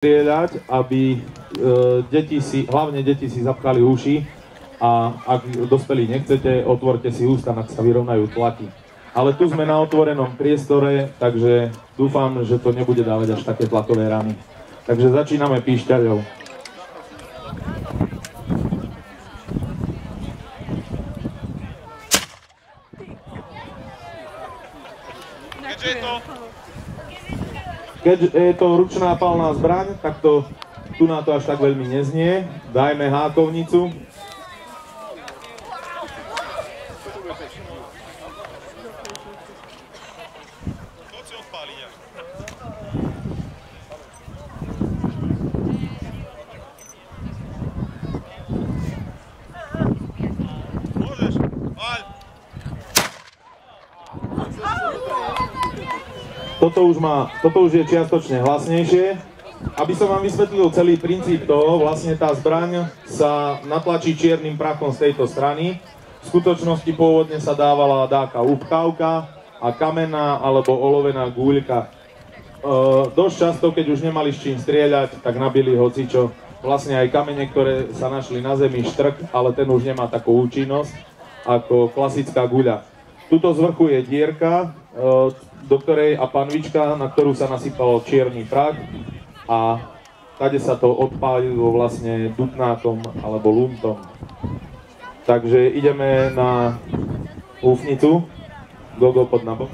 strieľať, aby hlavne deti si zapchali uši a ak dospelí nechcete, otvorte si ústa, ak sa vyrovnajú tlaky. Ale tu sme na otvorenom priestore, takže dúfam, že to nebude dávať až také tlakové rany. Takže začíname píšťaľou. Keďže je to ručná palná zbraň, tak to tu na to až tak veľmi neznie. Dajme hákovnicu. Toto už je čiastočne hlasnejšie. Aby som vám vysvetlil celý princíp toho, vlastne tá zbraň sa natlačí čiernym prachom z tejto strany. V skutočnosti pôvodne sa dávala dáka upkávka a kamenná alebo olovená guľka. Dosť často, keď už nemali s čím strieľať, tak nabili hocičo. Vlastne aj kamene, ktoré sa našli na zemi, štrk, ale ten už nemá takú účinnosť ako klasická guľa. Tuto z vrchu je dierka, do ktorej a panvička, na ktorú sa nasypalo čierny prach a tady sa to odpálilo vlastne dutnákom alebo luntom. Takže ideme na húfnicu. Gogo, pod na bok.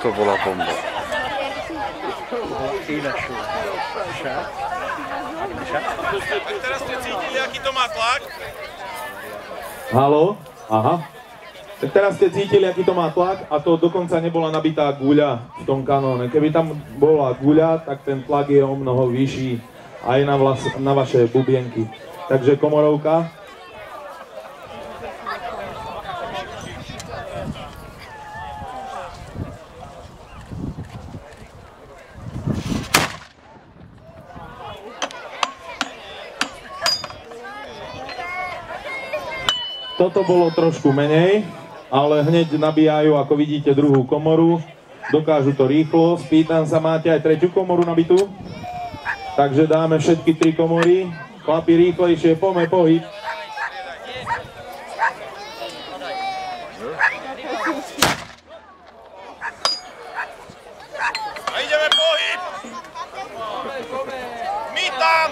To bola bomba. Tak teraz ste cítili, aký to má tlak? Haló? Aha. Tak teraz ste cítili, aký to má tlak a to dokonca nebola nabitá guľa v tom kanóne. Keby tam bola guľa, tak ten tlak je o mnoho vyšší aj na vaše bubienky. Takže komorovka. Toto bolo trošku menej, ale hneď nabíjajú, ako vidíte, druhú komoru. Dokážu to rýchlo. Spýtam sa, máte aj tretiu komoru nabitú? Takže dáme všetky tri komory. Chlapi, rýchlejšie, poďme pohyb. A ideme pohyb! My tam!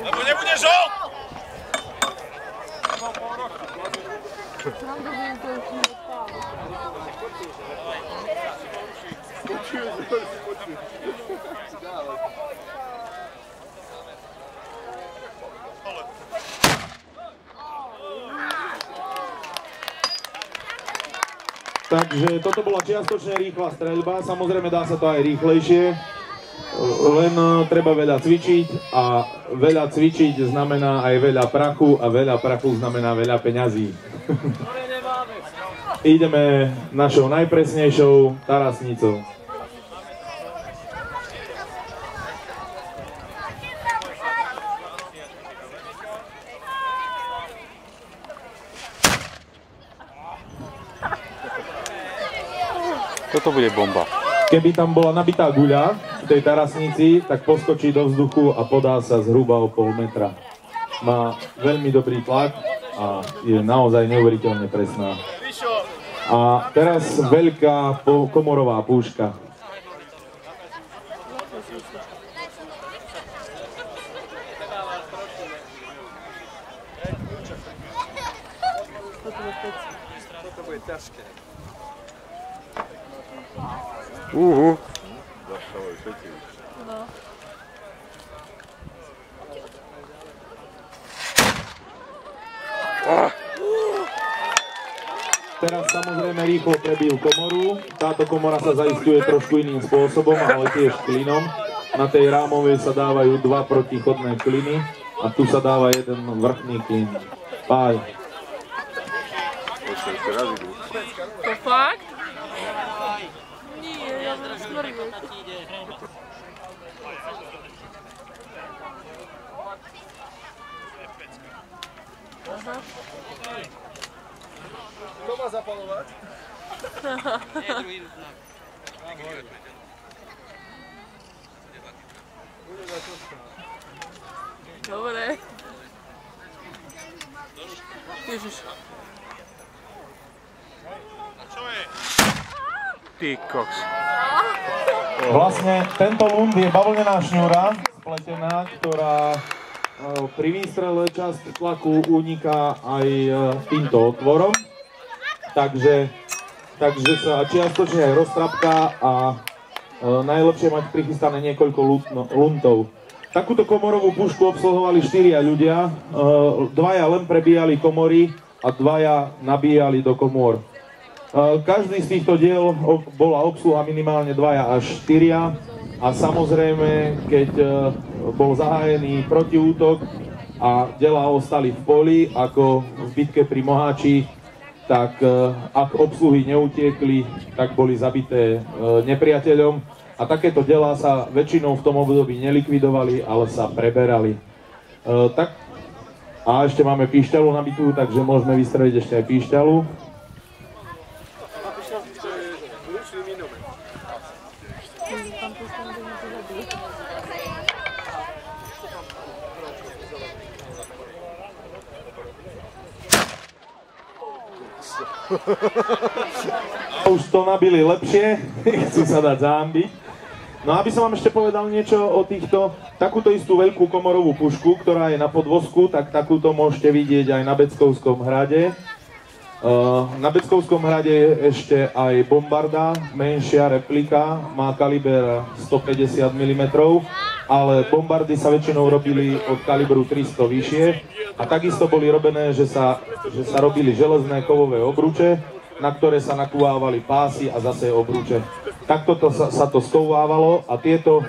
Lebo nebude žol! Takže toto bola čiastočne rýchla streľba, samozrejme dá sa to aj rýchlejšie, len treba veľa cvičiť a veľa cvičiť znamená aj veľa prachu a veľa prachu znamená veľa peňazí. Ideme našou najpresnejšou tarasnicou. Toto bude bomba. Keby tam bola nabitá guľa v tej tarasnici, tak poskočí do vzduchu a podá sa zhruba o pol metra. Má veľmi dobrý tlak a je naozaj neuveriteľne presná. A teraz veľká komorová púška. Toto bude ťažké. Teraz samozrejme rýchlo prebil komoru. Táto komora sa zaisťuje trošku iným spôsobom, ale tiež klinom. Na tej rámovej sa dávajú dva protichodné kliny a tu sa dáva jeden vrchný klin. Páj. To fakt? Kto má zapalovať? Dobre. Ježiš. Čo je? Ty koks. Vlastne tento lund je bavlnená šňúra spletená, ktorá pri výstrele časť tlaku uniká aj týmto otvorom. Takže sa čiastočne aj roztrapká a najlepšie mať prichystané niekoľko luntov. Takúto komorovú pušku obsluhovali 4 ľudia, 2 len prebíjali komory a 2 nabíjali do komôr. Každý z týchto diel bola obsluha minimálne 2 až 4 a samozrejme, keď bol zahájený protiútok a diela ostali v poli, ako v bitke pri Moháči, tak ak obsluhy neutiekli, tak boli zabité nepriateľom a takéto diela sa väčšinou v tom období nelikvidovali, ale sa preberali. A ešte máme píšťalu nabitú, takže môžeme vystreliť ešte aj píšťalu. Už to nabili lepšie, chcú sa dať zahambiť. No aby som vám ešte povedal niečo o takúto istú veľkú komorovú pušku, ktorá je na podvozku, tak takúto môžete vidieť aj na Beckovskom hrade. Na Beckovskom hrade je ešte aj bombarda, menšia replika, má kaliber 150 mm, ale bombardy sa väčšinou robili od kalibru 300 vyššie. A takisto boli robené, že sa robili železné kovové obruče, na ktoré sa nakúvávali pásy a zase obruče. Takto sa to skovávalo a tieto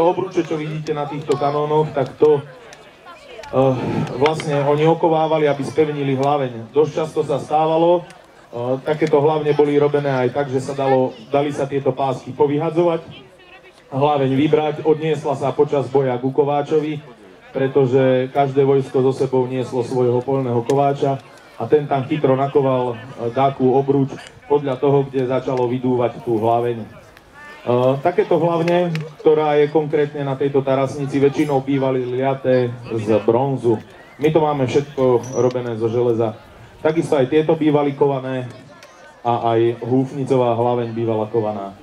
obruče, čo vidíte na týchto kanónoch, tak to vlastne oni okovávali, aby spevnili hlaveň. Dosť často sa stávalo, takéto hlavne boli robené aj tak, že dali sa tieto pásky povyhadzovať, hlaveň vybrať, odniesla sa počas boja ku kováčovi, pretože každé vojsko so sebou nieslo svojho poľného kováča a ten tam chytro nakoval dáku obruč podľa toho, kde začalo vydúvať tú hlaveň. Takéto hlavne, ktorá je konkrétne na tejto tarasnici, väčšinou bývali liaté z bronzu. My to máme všetko robené zo železa. Takisto aj tieto bývali kované a aj húfnicová hlaveň bývala kovaná.